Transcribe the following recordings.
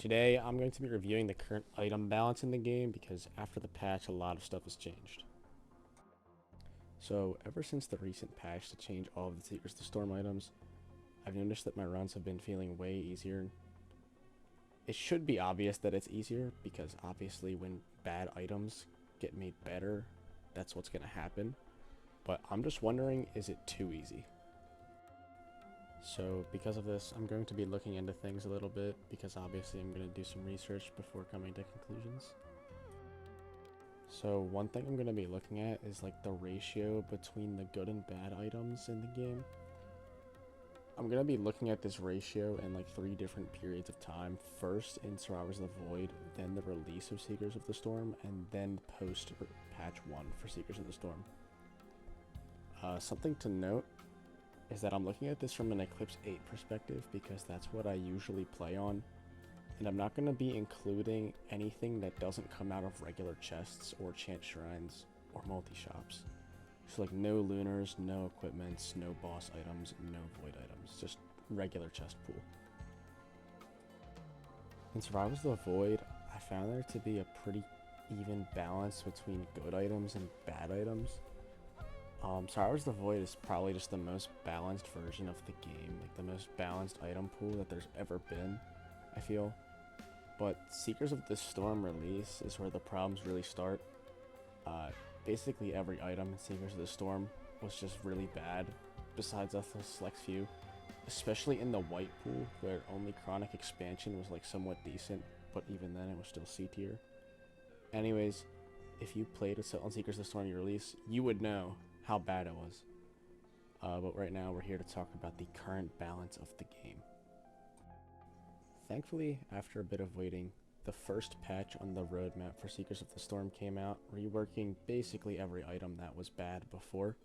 Today I'm going to be reviewing the current item balance in the game because after the patch a lot of stuff has changed. So ever since the recent patch to change all of the Seekers to Storm items, I've noticed that my runs have been feeling way easier. It should be obvious that it's easier because obviously when bad items get made better, that's what's going to happen. But I'm just wondering, is it too easy? So because of this, I'm going to be looking into things a little bit because obviously I'm going to do some research before coming to conclusions. So one thing I'm going to be looking at is like the ratio between the good and bad items in the game. I'm going to be looking at this ratio in like 3 different periods of time. First in Survivors of the Void, then the release of Seekers of the Storm, and then post patch 1 for Seekers of the Storm. Something to note is that I'm looking at this from an Eclipse 8 perspective because that's what I usually play on. And I'm not going to be including anything that doesn't come out of regular chests or chant shrines or multi-shops. So like no lunars, no equipments, no boss items, no void items, just regular chest pool. In Survivors of the Void, I found there to be a pretty even balance between good items and bad items. Survivors of the Void is probably just the most balanced version of the game, like the most balanced item pool that there's ever been, I feel. But Seekers of the Storm release is where the problems really start. Basically every item in Seekers of the Storm was just really bad, besides a select few. Especially in the white pool, where only Chronic Expansion was like somewhat decent, but even then it was still C tier. Anyways, if you played on Seekers of the Storm release, you would know how bad it was. But right now we're here to talk about the current balance of the game. Thankfully, after a bit of waiting, the first patch on the roadmap for Seekers of the Storm came out, reworking basically every item that was bad before.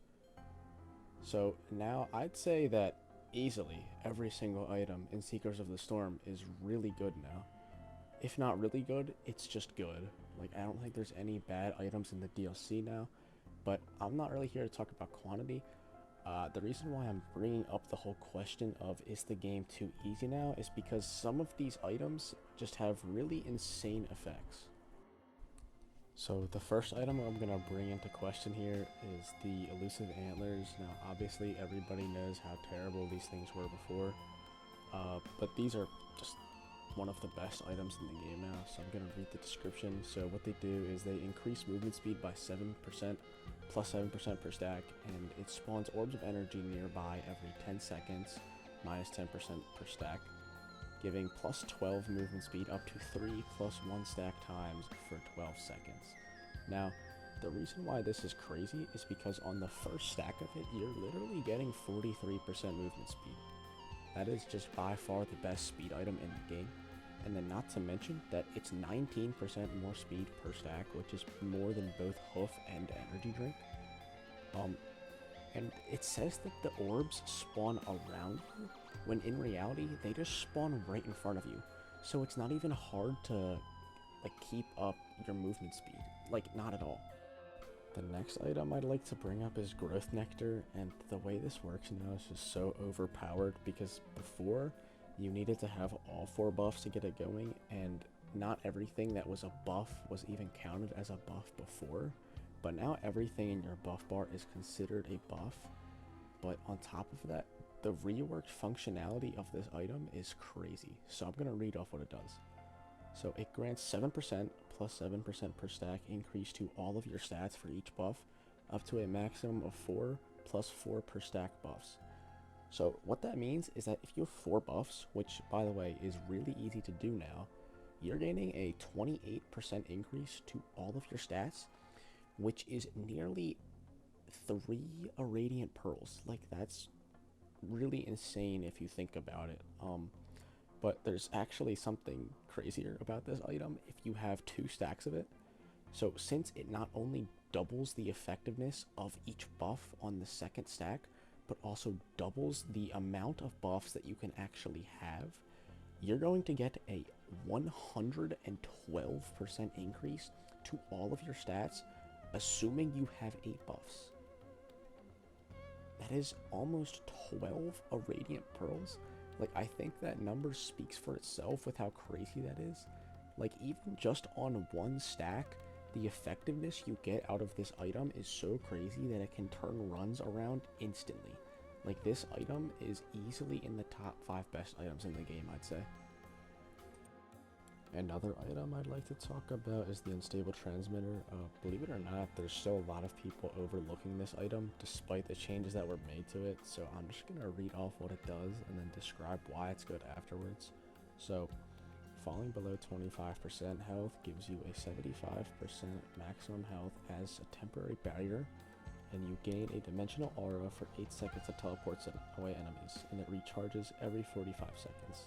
So now I'd say that easily every single item in Seekers of the Storm is really good now. If not really good, it's just good. Like, I don't think there's any bad items in the DLC now, but I'm not really here to talk about quantity. The reason why I'm bringing up the whole question of is the game too easy now is because some of these items just have really insane effects. So the first item I'm going to bring into question here is the Elusive Antlers. Now obviously everybody knows how terrible these things were before, but these are just one of the best items in the game now, so I'm going to read the description. So what they do is they increase movement speed by 7%, plus 7% per stack, and it spawns orbs of energy nearby every 10 seconds, minus 10% per stack, giving plus 12 movement speed up to 3 plus 1 stack times for 12 seconds. Now, the reason why this is crazy is because on the first stack of it, you're literally getting 43% movement speed. That is just by far the best speed item in the game. And then not to mention that it's 19% more speed per stack, which is more than both Hoof and Energy Drink. And it says that the orbs spawn around you, when in reality, they just spawn right in front of you. So it's not even hard to like keep up your movement speed. Like, not at all. The next item I'd like to bring up is Growth Nectar, and the way this works now is just so overpowered because before you needed to have all 4 buffs to get it going, and not everything that was a buff was even counted as a buff before, but now everything in your buff bar is considered a buff. But on top of that, the reworked functionality of this item is crazy, so I'm going to read off what it does. So it grants 7% plus 7% per stack increase to all of your stats for each buff, up to a maximum of 4 plus 4 per stack buffs. So what that means is that if you have 4 buffs, which by the way is really easy to do now, you're gaining a 28% increase to all of your stats, which is nearly 3 Irradiant Pearls. Like, that's really insane if you think about it. But there's actually something crazier about this item if you have 2 stacks of it. So since it not only doubles the effectiveness of each buff on the second stack, but also doubles the amount of buffs that you can actually have, you're going to get a 112% increase to all of your stats, assuming you have 8 buffs. That is almost 12 Irradiant Pearls Like, I think that number speaks for itself with how crazy that is. Like, even just on one stack, the effectiveness you get out of this item is so crazy that it can turn runs around instantly. Like, this item is easily in the top 5 best items in the game, I'd say. Another item I'd like to talk about is the Unstable Transmitter. Believe it or not, there's still a lot of people overlooking this item despite the changes that were made to it, so I'm just going to read off what it does and then describe why it's good afterwards. So, falling below 25% health gives you a 75% maximum health as a temporary barrier, and you gain a dimensional aura for 8 seconds that teleports away enemies, and it recharges every 45 seconds.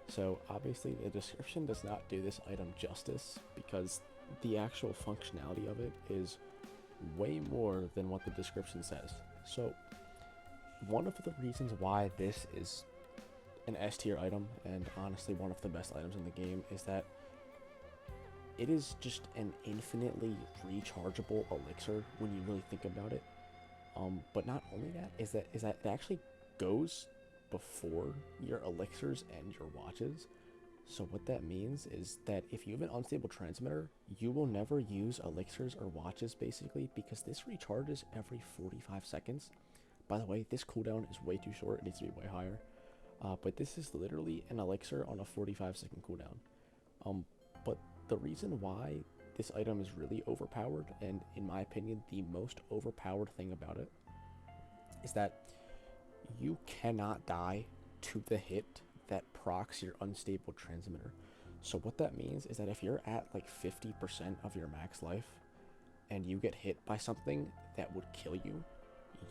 So obviously the description does not do this item justice because the actual functionality of it is way more than what the description says. So one of the reasons why this is an S tier item, and honestly one of the best items in the game, is that it is just an infinitely rechargeable elixir when you really think about it. But not only that, is that it actually goes before your elixirs and your watches. So what that means is that if you have an unstable transmitter, you will never use elixirs or watches basically, because this recharges every 45 seconds. By the way, this cooldown is way too short, it needs to be way higher. But this is literally an elixir on a 45-second cooldown. But the reason why this item is really overpowered, and in my opinion the most overpowered thing about it, is that you cannot die to the hit that procs your unstable transmitter. So what that means is that if you're at like 50% of your max life and you get hit by something that would kill you,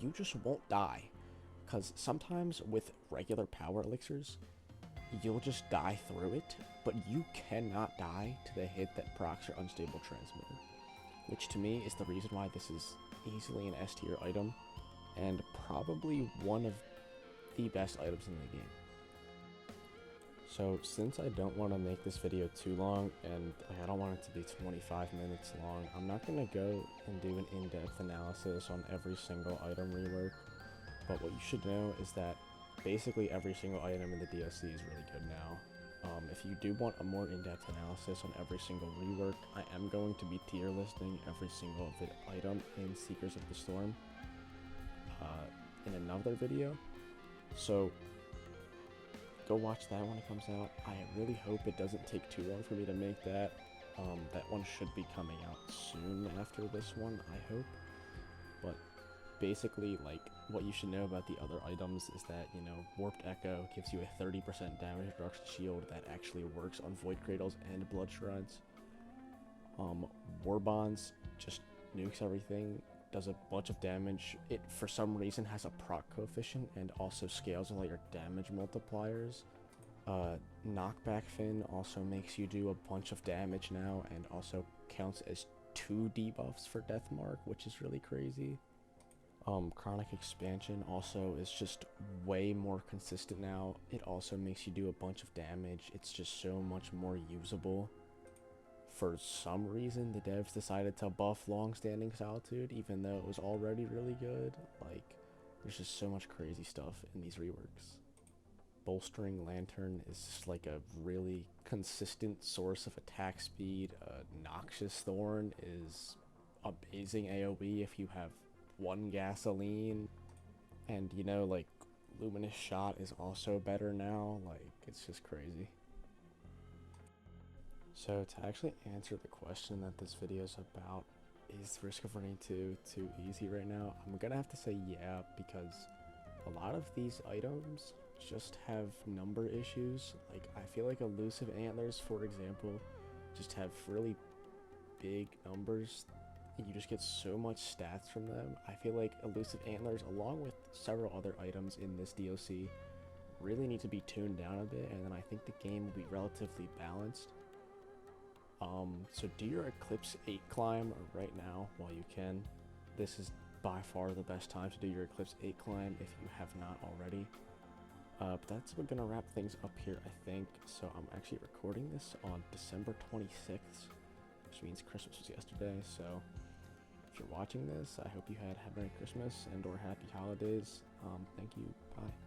you just won't die. Because sometimes with regular power elixirs, you'll just die through it, but you cannot die to the hit that procs your unstable transmitter. Which to me is the reason why this is easily an S tier item, and probably one of the best items in the game. So since I don't want to make this video too long, and I don't want it to be 25 minutes long, I'm not going to go and do an in-depth analysis on every single item rework, but what you should know is that basically every single item in the DLC is really good now. If you do want a more in-depth analysis on every single rework, I am going to be tier listing every single item in Seekers of the Storm in another video. So go watch that when it comes out. I really hope it doesn't take too long for me to make that. That one should be coming out soon after this one, I hope. But basically, like, what you should know about the other items is that, you know, Warped Echo gives you a 30% damage reduction shield that actually works on Void Cradles and Blood Shrines. War Bonds just nukes everything, does a bunch of damage. It, for some reason, has a proc coefficient and also scales all your damage multipliers. Knockback Fin also makes you do a bunch of damage now and also counts as 2 debuffs for Deathmark, which is really crazy. Chronic Expansion also is just way more consistent now. It also makes you do a bunch of damage. It's just so much more usable. For some reason, the devs decided to buff Long-Standing Solitude, even though it was already really good. Like, there's just so much crazy stuff in these reworks. Bolstering Lantern is just like a really consistent source of attack speed. Noxious Thorn is amazing AoE if you have 1 gasoline, and you know, like, Luminous Shot is also better now. Like, it's just crazy. So to actually answer the question that this video is about, is Risk of Rain 2 too easy right now? I'm gonna have to say yeah, because a lot of these items just have number issues. Like, I feel like Elusive Antlers, for example, just have really big numbers. You just get so much stats from them. I feel like Elusive Antlers, along with several other items in this DLC, really need to be tuned down a bit, and then I think the game will be relatively balanced. So do your Eclipse 8 climb right now while you can. This is by far the best time to do your Eclipse 8 climb if you have not already. But that's gonna wrap things up here, I think. So I'm actually recording this on December 26th, which means Christmas was yesterday. So if you're watching this, I hope you had a Merry Christmas and or Happy Holidays. Thank you. Bye.